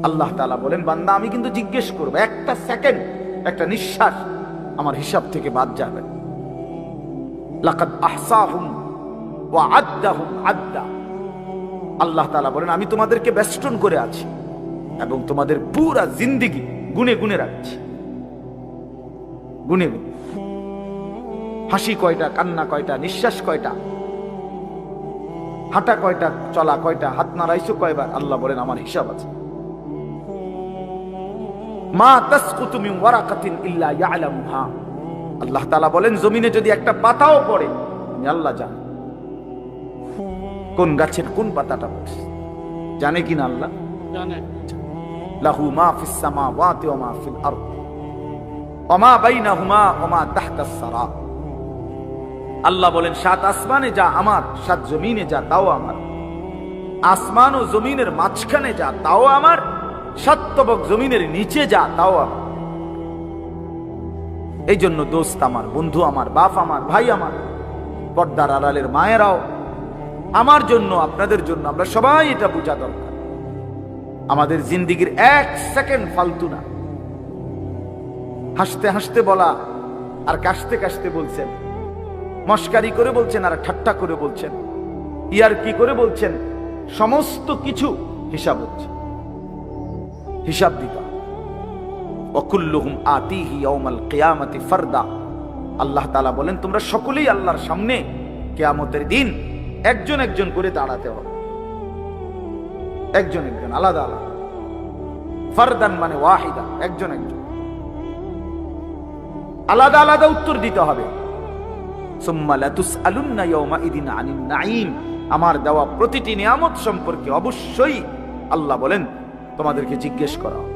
আল্লাহ তাআলা বলেন, বান্দা আমি কিন্তু জিজ্ঞেস করব, একটা সেকেন্ড, একটা নিঃশ্বাস আমার হিসাব থেকে বাদ যাবে। লাকাদ আহসাহুম ওয়া আদ্দাহুম আদ্দা। আল্লাহ তাআলা বলেন, আমি তোমাদেরকে বেষ্টন করে আছি এবং তোমাদের পুরা জিন্দেগি গুনে গুনে রাখছি, গুনে গুনে। হাসি কয়টা, কান্না কয়টা, নিঃশ্বাস কয়টা, হাঁটা কয়টা, চলা কয়টা, হাত নাড়াইছো কয়বার, আল্লাহ বলেন আমার হিসাব আছে। মা তাসকুতু মিন ওয়ারাকাতিন ইল্লা ইয়ালামুহা। আল্লাহ তাআলা বলেন, জমিনে যদি একটা পাতাও পড়ে আমি আল্লাহ জানি কোন গাছের কোন পাতাটা পড়ছে। জানে কিনা আল্লাহ? জানে। লাহু মা ফিস সামাওয়াতি ওয়া মা ফিল আরদ ওয়া মা বাইনাহুমা ওয়া মা তাহতাস সারা। আল্লাহ বলেন, সাত আসমানে যা আমার, সাত জমিনে যা তাও আমার। আসমান ও জমিনের মাঝখানে যা তাও আমার, সাতবক জমিনের নিচে যা তাও আমার। এই জন্য দোস্ত আমার, বন্ধু আমার, বাপ আমার, ভাই আমার, পর্দার আড়ালের মায়েরাও, আমার জন্য, আপনাদের জন্য, আমরা সবাই এটা বোঝা দরকার। আমাদের জিন্দেগির এক সেকেন্ড ফালতু না। হাসতে হাসতে বলা আর কাশতে কাশতে বলছেন, মস্কারি করে বলছেন আর ঠাট্টা করে বলছেন, ইয়ার কি করে বলছেন, সমস্ত কিছু হিসাব হচ্ছে, হিসাব দিতে। ওয়াকুল্লুহুম আতিহি ইয়াউমাল কিয়ামাতি ফারদা। আল্লাহ তাআলা বলেন, তোমরা সকলেই আল্লাহর সামনে কিয়ামতের দিন একজন একজন করে দাঁড়াতে হবে, একজন একজন, আলাদা আলাদা। ফারদান মানে ওয়াহিদা, একজন একজন, আলাদা আলাদা উত্তর দিতে হবে। সুম্মা লাতুসআলুন্না ইয়াউমাইদিন আনিন নাঈম। আমার দেওয়া প্রতিটি নিয়ামত সম্পর্কে অবশ্যই আল্লাহ বলেন তোমাদেরকে জিজ্ঞেস করা হবে।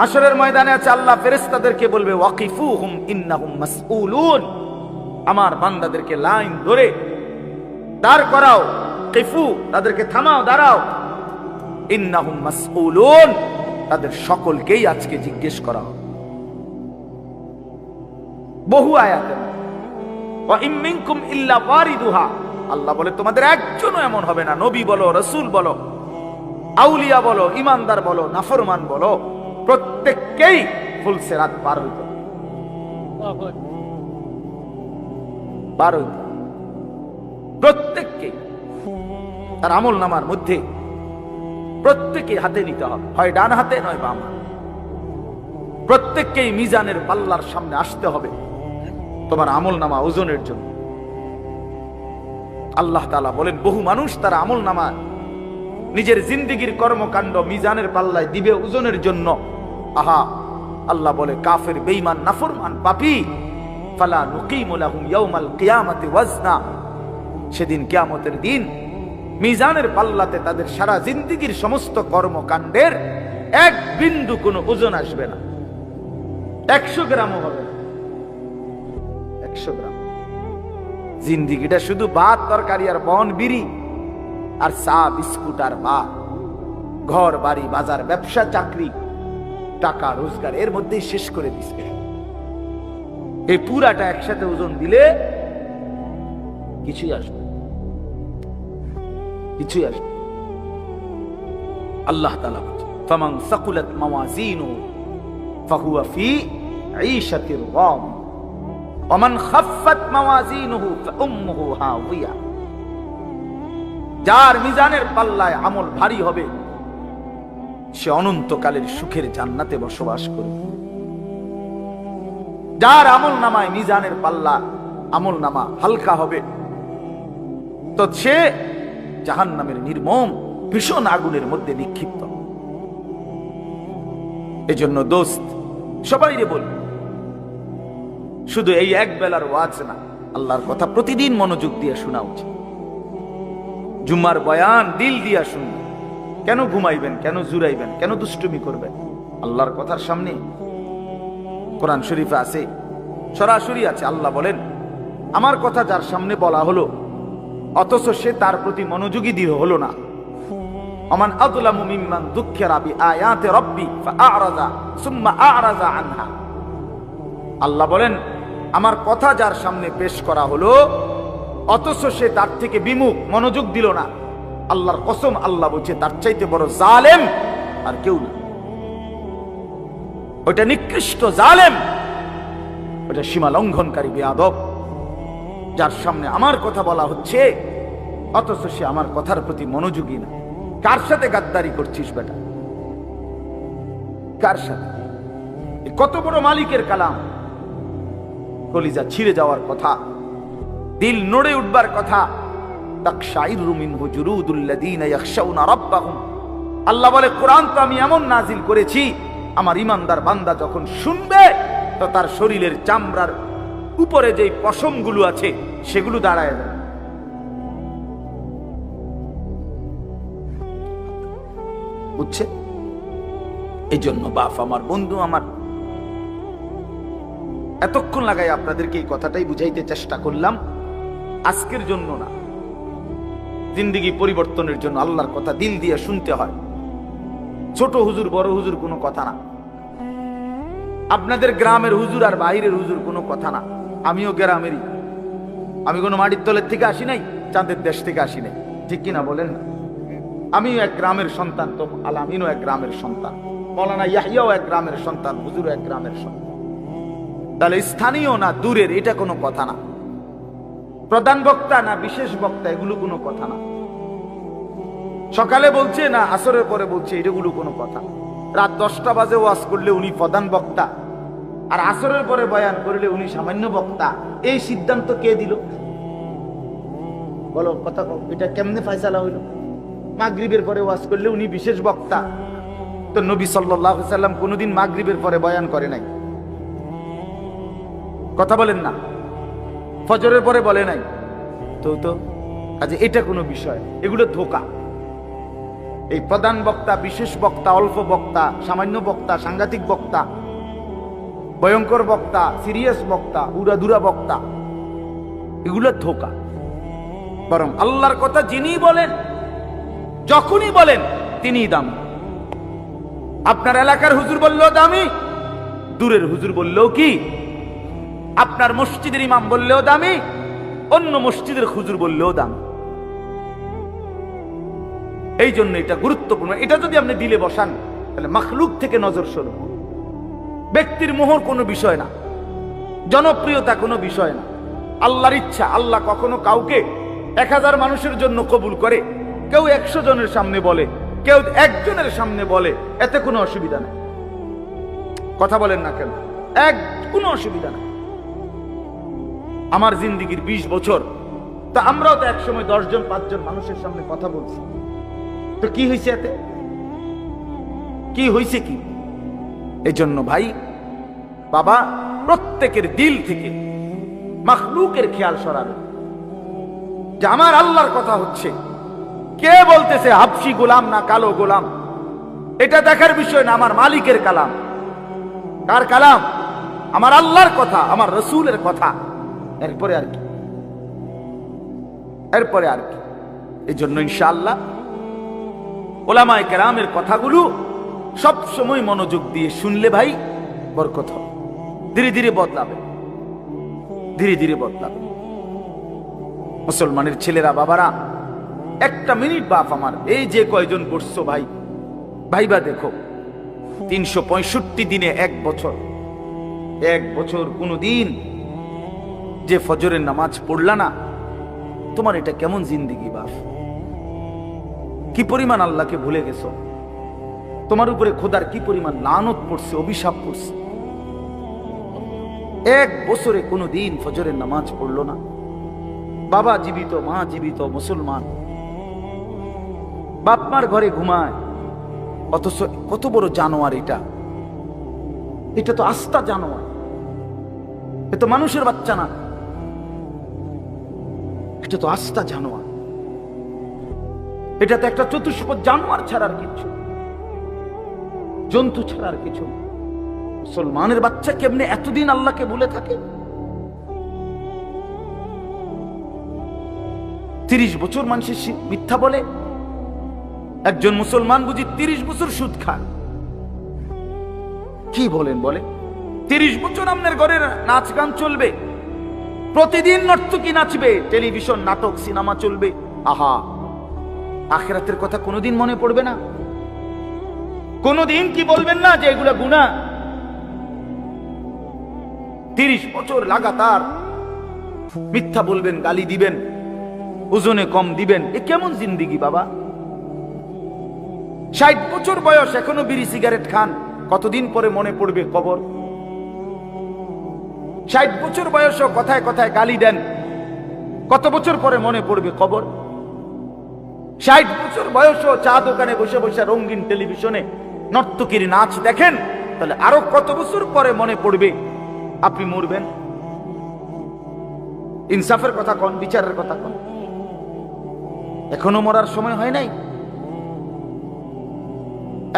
হাশরের ময়দানে আছে, আল্লাহ ফেরেশতাদেরকে বলবে, ওয়াকিফুহুম ইন্নাহুম মাসউলুন। আমার বান্দাদেরকে লাইন ধরে দাঁড় করাও, কিফু, তাদেরকে থামাও, দাঁড়াও। ইন্নাহুম মাসউলুন, তাদের সকলকেই আজকে জিজ্ঞেস করা হবে। বহু আয়াতে ওয়া ইম মিনকুম ইল্লা ওয়ারিদুহা। আল্লাহ বলে, তোমাদের একজনও এমন হবে না, নবী বলো, রাসূল বলো, আউলিয়া বলো, ইমানদার বলো, নাফরমান বলো, প্রত্যেককেই ফুলসিরাত পার হইতে হবে, পার হইতে হবে। প্রত্যেককে তার আমল নামার মধ্যে প্রত্যেকে হাতে নিতে হবে, হয় ডান হাতে নয় বাম হাতে। প্রত্যেককেই মিজানের পাল্লার সামনে আসতে হবে তোমার আমল নামা ওজনের জন্য। আল্লাহ তাআলা বলেন, বহু মানুষ তার আমল নামা নিজের জিন্দেগির কর্মকাণ্ড মিজানের পাল্লায় দিবে ওজনের জন্য। আহা, আল্লাহ বলে, কাফের, বেঈমান, নাফরমান, পাপী, ফালা নুকিমু লাহুম ইয়াউমাল কিয়ামাতি ওয়াজনা। সেদিন কিয়ামতের দিন মিজানের পাল্লাতে তাদের সারা জিন্দেগির সমস্ত কর্মকাণ্ডের এক বিন্দু কোনো ওজন আসবে না, 100 গ্রামও হবে না, 100 গ্রাম। জিন্দেগিটা শুধু ভাত তরকারি আর বন বিড়ি আর চা বিস্কুট আর ভাত, ঘর বাড়ি বাজার ব্যবসা চাকরি টাকা রোজগার, এর মধ্যেই শেষ করে দিচ্ছে। এই পুরাটা একসাথে ওজন দিলে কিছুই আসবে, কিছুই আসবে। আল্লাহ তাআলা বলেন, ফামান সাকুলাত মাওয়াজিনু ফাহুয়া ফি ঈশাতির রাদিয়া ওয়া মান খাফফাত মাওয়াজিনুহু ফাউম্মুহু হাওিয়া। যার মিজানের পাল্লায় আমল ভারী হবে সে অনন্তকালের সুখের জান্নাতে বসবাস করবে। যার আমল নামায় মিজানের পাল্লা, আমল নামা হালকা হবে, তো সে জাহান্নামের নির্মম ভীষণ আগুনের মধ্যে নিক্ষিপ্ত। এজন্য দোস্ত, সবাইরে বলি, শুধু এই এক বেলার ওয়াজ না, আল্লাহর কথা প্রতিদিন মনোযোগ দিয়ে শোনা উচিত। জুম্মার বয়ান দিল দিয়া শুনবেন। কেন ঘুমাইবেন, কেন জুরাইবেন, কেন দুষ্টুমি করবেন? আল্লাহর কথার সামনে কোরআন শরীফে আছে, সরাসরি আছে, আল্লাহ বলেন, আমার কথা যার সামনে বলা হলো অথচ সে তার প্রতি মনোযোগী দিয়ে হলো না। আমান আযলামু মিম্মান যুক্কিরা বিআয়াতি রাব্বি ফাআরাযা সুম্মা আ'রাযা আনহা। আল্লাহ বলেন, আমার কথা যার সামনে পেশ করা হলো অথচ সে তার থেকে বিমুখ, মনোযোগ দিল না, আল্লাহর কসম, আল্লাহ বলছে তার চাইতে বড় জালেম আর কেউ না। ওটা নিকৃষ্ট জালেম, ওটা সীমা লঙ্ঘনকারী বেয়াদব, যার সামনে আমার কথা বলা হচ্ছে অথচ সে আমার কথার প্রতি মনোযোগী না। কার সাথে গাদ্দারি করছিস বেটা? কার সাথে? কত বড় মালিকের কালাম, কলিজা ছিঁড়ে যাওয়ার কথা, দিল নড়ে উঠবার কথা। তাকশাইরু মিনহু জুলুদুল্লাযীনা ইয়াখশাউনা রাব্বাহুম। আল্লাহ বলে, কোরআন তো আমি এমন নাজিল করেছি, আমার ইমানদার বান্দা যখন শুনবে তো তার শরীরের চামড়ার উপরে যে পশমগুলো আছে সেগুলো দাঁড়ায় যাবে। বুঝছে? এই জন্য বাপ আমার, বন্ধু আমার, এতক্ষণ লাগাই আপনাদেরকে এই কথাটাই বুঝাইতে চেষ্টা করলাম। আজকের জন্য না, জিন্দেগি পরিবর্তনের জন্য আল্লাহর কথা দিল দিয়ে শুনতে হয়। ছোট হুজুর বড় হুজুর কোনো কথা না, আপনাদের গ্রামের হুজুর আর বাইরের হুজুর কোনো কথা না। আমিও গ্রামেরই, আমি কোনো মাটির তলের থেকে আসি নাই, চাঁদের দেশ থেকে আসি নাই, ঠিক কিনা বলেন না? আমিও এক গ্রামের সন্তান, তো আলামিনও এক গ্রামের সন্তান, মৌলানা ইয়াহিয়াও এক গ্রামের সন্তান, হুজুরও এক গ্রামের সন্তান। তাহলে স্থানীয় না দূরের এটা কোনো কথা না, প্রধান বক্তা না বিশেষ বক্তা এগুলো কোনো কথা না, সকালে বলছে না আসরের পরে বলছে এগুলো কোনো কথা। রাত 10টা বাজে ওয়াজ করলে উনি প্রধান বক্তা, আর আসরের পরে বয়ান করলে উনি সামান্য বক্তা। এই সিদ্ধান্ত কে দিল? বলো কথা, এটা কেমনে ফয়সালা হইল? মাগরিবের পরে ওয়াজ করলে উনি বিশেষ বক্তা, তো নবী সাল্লাল্লাহু আলাইহি সাল্লাম কোনোদিন মাগরিবের পরে বয়ান করে নাই, কথা বলেন না? ফজরের পরে বলে নাই, তো কাজে এটা কোনো বিষয়, এগুলো ধোঁকা। এই প্রধান বক্তা, বিশেষ বক্তা, অল্প বক্তা, সামান্য বক্তা, সাংঘাতিক বক্তা, ভয়ঙ্কর বক্তা, সিরিয়াস বক্তা, উড়াধুরা বক্তা, এগুলো ধোঁকা। বরং আল্লাহর কথা যিনি বলেন, যখনই বলেন তিনিই দামি। আপনার এলাকার হুজুর বললেও দামি, দূরের হুজুর বললেও কি, আপনার মসজিদের ইমাম বললেও দামি, অন্য মসজিদের হুজুর বললেও দামি। এই জন্য এটা গুরুত্বপূর্ণ। এটা যদি আপনি দিলে বসান তাহলে মাখলুক থেকে নজর সরবে। ব্যক্তির মোহর কোনো বিষয় না, জনপ্রিয়তা কোনো বিষয় না, আল্লাহর ইচ্ছা। আল্লাহ কখনো কাউকে 1000 মানুষের জন্য কবুল করে, কেউ 100 জনের সামনে বলে, কেউ 1 জনের সামনে বলে, এতে কোনো অসুবিধা নেই। কথা বলেন না কেন? কোনো অসুবিধা নেই। আমার জিন্দিগির 20 বছর, তা আমরাও তো একসময় 10 জন 5 জন মানুষের সামনে কথা বলছি, তো কি হয়েছে এতে? কি হয়েছে কি? এই জন্য ভাই বাবা, প্রত্যেকের দিল থেকে মাখলুকের খেয়াল সরাবে যে আমার আল্লাহর কথা হচ্ছে, কে বলতেছে হাবশি গোলাম না কালো গোলাম, এটা দেখার বিষয় না। আমার মালিকের কালাম। কার কালাম? আমার আল্লাহর কথা, আমার রসুলের কথা। এরপরে আর কি? এরপরে আর কি? এই জন্য ইনশাআল্লাহ ওলামায়ে কেরামের কথাগুলো সব সময় মনোযোগ দিয়ে শুনলে ভাই বরকত হবে। ধীরে ধীরে বদলাবে, ধীরে ধীরে বদলাবে। মুসলমানের ছেলেরা, বাবারা, একটা মিনিট বাপ আমার, এই যে কয়জন বসছো ভাই, ভাইবা দেখো, 365 দিনে 1 বছর, 1 বছর কোনো দিন যে ফজরের নামাজ পড়লা না, তোমার এটা কেমন জিন্দিগি বাপ? কি পরিমাণ আল্লাহকে ভুলে গেছো? তোমার উপরে খোদার কি পরিমাণ লানত পড়ছে, অভিশাপ পড়ছে। 1 বছরে কোনো দিন ফজরের নামাজ পড়লো না। বাবা জীবিত, মা জীবিত, মুসলমান, বাপ মার ঘরে ঘুমায়, অথচ কত বড় জানোয়ার এটা! এটা তো আস্তা জানোয়ার, এ তো মানুষের বাচ্চা না, এটা তো আস্তা জানোয়ার। এটা তো একটা চতুষ্পদ জানোয়ার ছাড়ার কিছু, জন্তু ছাড়ার কিছু। মুসলমানের বাচ্চা কেমনে এতদিন আল্লাহকে ভুলে থাকে? 30 বছর মানুষের মিথ্যা বলে। একজন মুসলমান বুঝি 30 বছর সুদ খায়? কি বলেন? বলে 30 বছর আপনার ঘরে নাচ গান চলবে, প্রতিদিন নর্তকী নাচবে, টেলিভিশন নাটক সিনেমা চলবে। আহা, আখিরাতের কথা কোনোদিন মনে পড়বে না? কোনোদিন কি বলবেন না যে এগুলা গুনাহ? 30 বছর লাগাতার মিথ্যা বলবেন, গালি দিবেন, ওজনে কম দিবেন, এ কেমন জিন্দেগি বাবা? 60 বছর বয়স এখনো বিড়ি সিগারেট খান, কতদিন পরে মনে পড়বে কবর? 60 বছর বয়সও কথায় কথায় গালি দেন, কত বছর পরে মনে পড়বে কবর? 60 বছর বয়সও চা দোকানে বসে বসে রঙিন টেলিভিশনে নর্তকীর নাচ দেখেন, তাহলে আরো কত বছর পরে মনে পড়বে আপনি মরবেন? ইনসাফের কথা কোন, বিচারের কথা কোন? এখনো মরার সময় হয় নাই,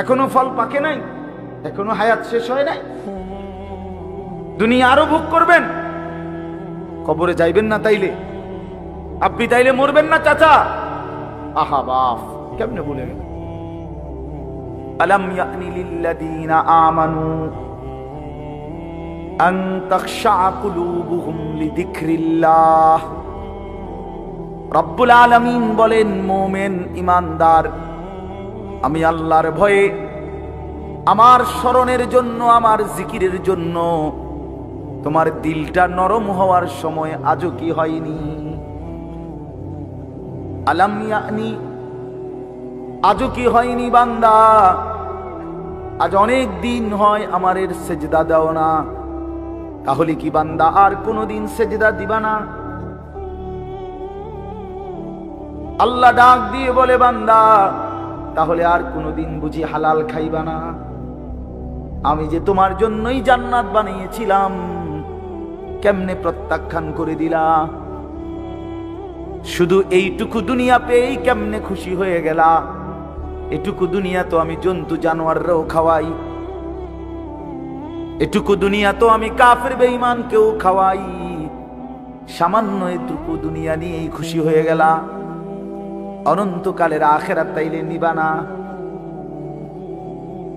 এখনো ফল পাকে নাই, এখনো হায়াত শেষ হয় নাই। দুনিয়া আরো ভোগ করবেন, কবরে যাইবেন না তাইলে? আপনি তাইলে মরবেন না চাচা? আহা বাপ, কেমনে ভুলে গেল? আলাম ইয়ানি লিল্লাযীনা আমানু আন তাখশা কুলুবুহুম লিযিকরিল্লাহ। রব্বুল আলামিন বলেন, মুমিন ঈমানদার, আমি আল্লাহর ভয়ে, আমার স্মরণের জন্য, আমার জিকিরের জন্য তোমার দিলটা নরম হওয়ার সময় আজও কি হয়নি? আলাম ইয়ানি, আজও কি হয়নি বান্দা? আজ অনেক দিন হয় আমারের সেজদা দাও না, তাহলে কি বান্দা আর কোনদিন সেজদা দিবা না? আল্লাহ ডাক দিয়ে বলে, বান্দা তাহলে আর কোনদিন বুঝি হালাল খাইবা না? আমি যে তোমার জন্যই জান্নাত বানিয়েছিলাম, কেমনে প্রত্যাখ্যান করে দিলা? শুধু এইটুকু দুনিয়া পেয়েই কেমনে খুশি হয়ে গেলা? এটুকু দুনিয়া তো আমি জন্তু জানোয়াররাও খাওয়াই, এটুকু দুনিয়া তো আমি কাফের বেঈমানকেও খাওয়াই, সামান্য এটুকু দুনিয়া নিয়েই খুশি হয়ে গেলা? অনন্তকালের আখিরাত তাইলে নিবা না?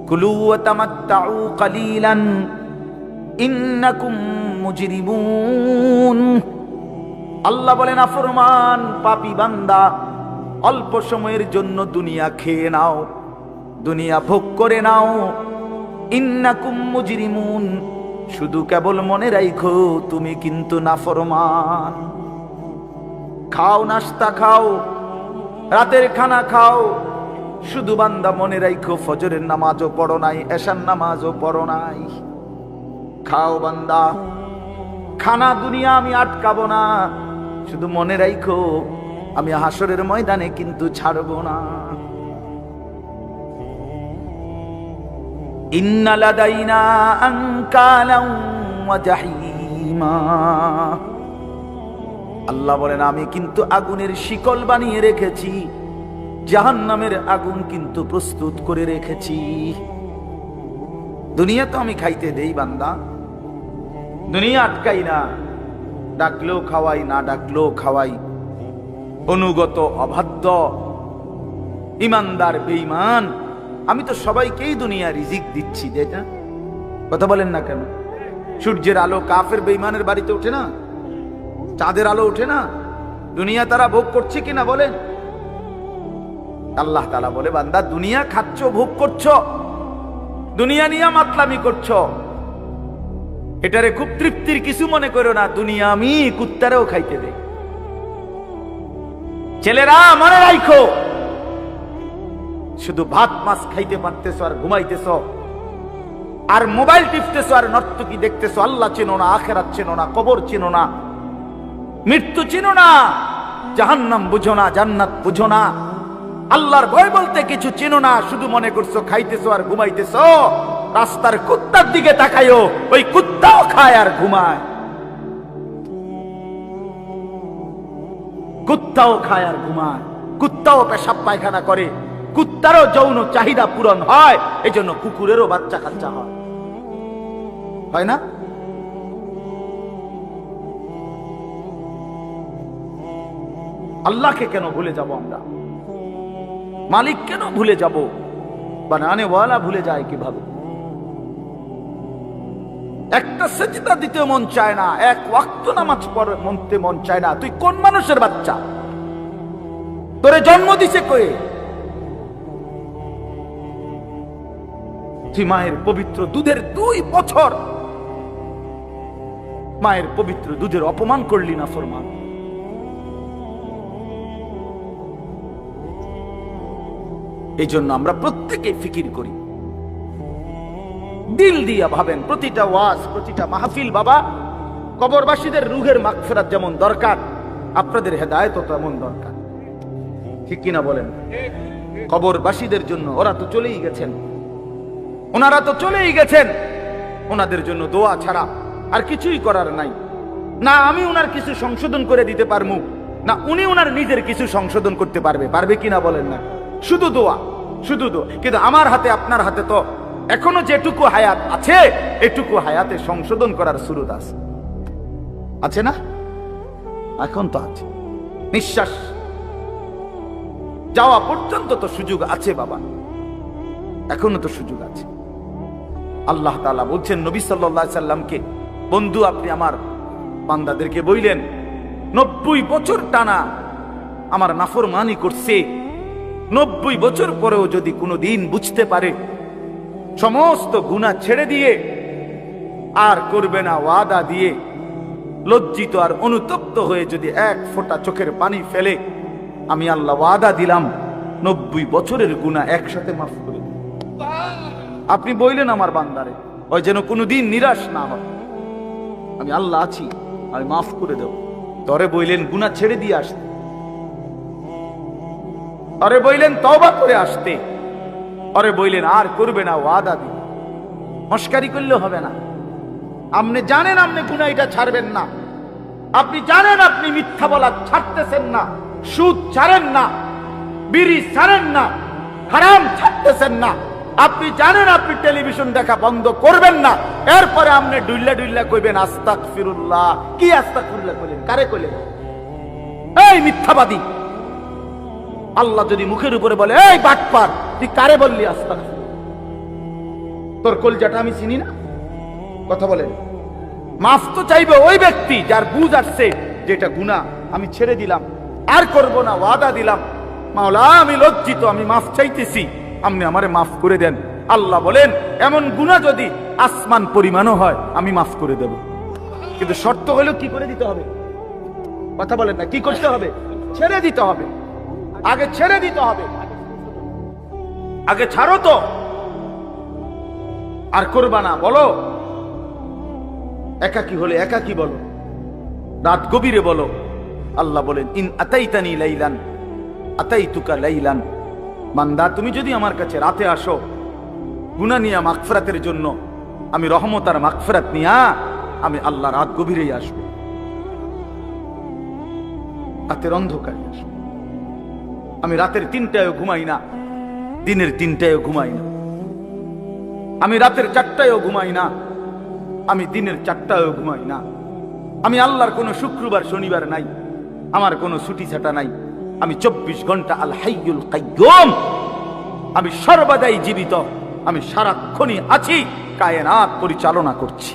কুলু ওয়া তামাত্তাউ কালিলান ইন্নাকুম মুজরিমুন। আল্লাহ বলেন, নাফরমান পাপী বান্দা, অল্প সময়ের জন্য দুনিয়া খেয়ে নাও, দুনিয়া ভোগ করে নাও। ইন্নাকুম মুজরিমুন, শুধু কেবল মনে রাখো তুমি কিন্তু নাফরমান। খাও, নাস্তা খাও, রাতের খানা খাও, শুধু বান্দা মনে রাখো ফজরের নামাজও পড়ো নাই, এশার নামাজও পড়ো নাই। খাও বান্দা, খানা দুনিয়া আমি আটকাবো না, শুধু মনে রাখো আমি হাসরের ময়দানে কিন্তু ছাড়বো না। ইন্না লাদাইনা আনকালাম ওয়া জাহিমা। আল্লাহ বলেন, আমি কিন্তু আগুনের শিকল বানিয়ে রেখেছি, জাহান্নামের আগুন কিন্তু প্রস্তুত করে রেখেছি। দুনিয়া তো আমি খাইতে দেই বান্দা, দুনিয়া আটকাই না, ডাকলেও খাওয়াই, না ডাকলেও খাওয়াই। অনুগত অবাধ্য ইমানদার বেঈমান আমি তো সবাইকেই দুনিয়া রিজিক দিচ্ছি, এটা কথা বলেন না কেন? সূর্যের আলো কাফের বেঈমানের বাড়িতে ওঠে না? চাঁদের আলো ওঠে না? দুনিয়া তারা ভোগ করছে কিনা বলেন? আল্লাহ তাআলা বলে, বান্দা দুনিয়া খাচ্ছ, ভোগ করছো, দুনিয়া নিয়ে মাতলামি করছো, এটারে খুব তৃপ্তির কিছু মনে করো না। দুনিয়া আমি কুত্তারেও খাইতে দেই। ছেলেরা মনে রাখো, শুধু ভাত মাছ খাইতে পারতেছো আর ঘুমাইতেছো, আর মোবাইল টিপতেছো, আর নর্তকী দেখতেছো। আল্লাহ চেনো না, আখিরাত চেনো না, কবর চেনো না, মৃত্যু চেনো না, জাহান্নাম বুঝো না, জান্নাত বুঝো না, আল্লাহর ভয় বলতে কিছু চেনো না। শুধু মনে করছো খাইতেছো আর ঘুমাইতেছো। রাস্তার কুত্তার দিকে তাকায়ো, ওই কুত্তাও খায় আর ঘুমায়, কুত্তাও খায় আর ঘুমায়, কুত্তাও পেশাব পায়খানা করে, কুত্তারও যৌন চাহিদা পূরণ হয়, এই জন্য কুকুরেরও বাচ্চা কাচ্চা হয় না? আল্লাহকে কেন ভুলে যাব আমরা? মালিক কেন ভুলে যাব? বানানেওয়ালা ভুলে যায় কিভাবে? একটা সেজদা দিতে মন চায় না, এক ওয়াক্ত নামাজ পড়তে মন চায় না। তুই কোন মানুষের বাচ্চা? তোরে জন্ম দিছে কয়ে? তুই মায়ের পবিত্র দুধের 2 বছর মায়ের পবিত্র দুধের অপমান করলি না ফরমান। এই জন্য আমরা প্রত্যেকে ফিকির করি, দিল দিয়া ভাবেন। প্রতিটা ওয়াজ, প্রতিটা মাহফিল বাবা, কবরবাসীদের রুহের মাগফিরাত যেমন দরকার, আপনাদের হেদায়েতও তেমন দরকার। ঠিক কিনা বলেন? কবরবাসীদের জন্য, ওরা তো চলেই গেছেন, ওনারা তো চলেই গেছেন, ওনাদের জন্য দোয়া ছাড়া আর কিছুই করার নাই। না আমি ওনার কিছু সংশোধন করে দিতে পারবো, না উনি ওনার নিজের কিছু সংশোধন করতে পারবে। পারবে কিনা বলেন না? শুধু দোয়া, শুধু দোয়া। কিন্তু আমার হাতে, আপনার হাতে তো এখনো যেটুকু হায়াত আছে, এটুকু হায়াতে সংশোধন করার সুরত আছে, আছে না? এখন তো আছে। নিঃশ্বাস যাওয়া পর্যন্ত তো সুযোগ আছে বাবা, এখনো তো সুযোগ আছে। আল্লাহ তাআলা বলছেন নবী সাল্লাল্লাহু আলাইহি সাল্লামকে, বন্ধু আপনি আমার বান্দাদেরকে বললেন 90 বছর টানা আমার নাফরমানি করছে, 90 বছর পরেও যদি কোনো দিন বুঝতে পারে, সমস্ত গুনাহ ছেড়ে দিয়ে আর করবে না ওয়াদা দিয়ে, লজ্জিত আর অনুতপ্ত হয়ে যদি 1 ফোঁটা চোখের পানি ফেলে, আমি আল্লাহ ওয়াদা দিলাম 90 বছরের গুনাহ একসাথে মাফ করে দেব। আপনি বললেন আমার বান্দারে, ওই যেন কোনোদিন নিরাশ না হয়, আমি আল্লাহ আছি, আমি মাফ করে দেব। তরে বললেন গুনাহ ছেড়ে দিয়ে আসতে, আরে বললেন তওবা করে আসতে, আরে বললেন আর করবে না ওয়াদা দিন। মস্কারি করলে হবে না। আপনি জানেন আপনি গুনাহ এটা ছাড়বেন না, আপনি জানেন আপনি মিথ্যা বলা ছাড়তেছেন না, সুদ ছাড়েন না, বিড়ি ছাড়েন না, হারাম ছাড়তেছেন না, আপনি জানেন আপনি টেলিভিশন দেখা বন্ধ করবেন না, এরপরে আপনি ডুইল্লা ডুইল্লা কইবেন আস্তাগফিরুল্লাহ। কি আস্তাগফিরুল্লাহ কইলেন? কারে কইলেন? এই মিথ্যাবাদী! আল্লাহ যদি মুখের উপরে বলে এই বাটপার, তুই কারে বললি আস্তাগফিরুল্লাহ? তোর কলজাটা আমি চিনি না? কথা বলেন। মাফ তো চাইবে ওই ব্যক্তি যার বুঝ আসছে যেটা গুনাহ, আমি ছেড়ে দিলাম, আর করব না, ওয়াদা দিলাম। মাওলা আমি লজ্জিত, আমি মাফ চাইতেছি, আপনি আমারে মাফ করে দেন। আল্লাহ বলেন এমন গুনাহ যদি আসমান পরিমাণও হয় আমি মাফ করে দেব, কিন্তু শর্ত হলো কি করে দিতে হবে? কথা বলেন না, কি করতে হবে? ছেড়ে দিতে হবে, আগে ছেড়ে দিতে হবে। আগে ছাড়ো তো, আর করবা না বলো। একাকী হলে একাকী বলো, রাত গভীরে বলো। আল্লাহ বলেন ইন আতাইতানি লাইলান আতাইতুকা লাইলান, বান্দা তুমি যদি আমার কাছে রাতে আসো গুনাহ নিয়া মাগফিরাতের জন্য, আমি রহমত আর মাগফিরাত নিয়া আমি আল্লাহ রাত গভীরেই আসবো, রাতের অন্ধকারে আসবো। আমি রাতের 3টায়ও ঘুমাই না, দিনের 3টায়ও ঘুমাই না, আমি রাতের 4টায়ও ঘুমাই না, আমি দিনের 4টায়ও ঘুমাই না। আমি আল্লাহর কোনো শুক্রবার শনিবার নাই, আমার কোনো ছুটি ছাটা নাই। আমি 24 ঘন্টা আল হাইয়ুল কাইয়ুম, আমি সর্বদাই জীবিত, আমি সারাক্ষণই আছি, কায়নাত পরিচালনা করছি।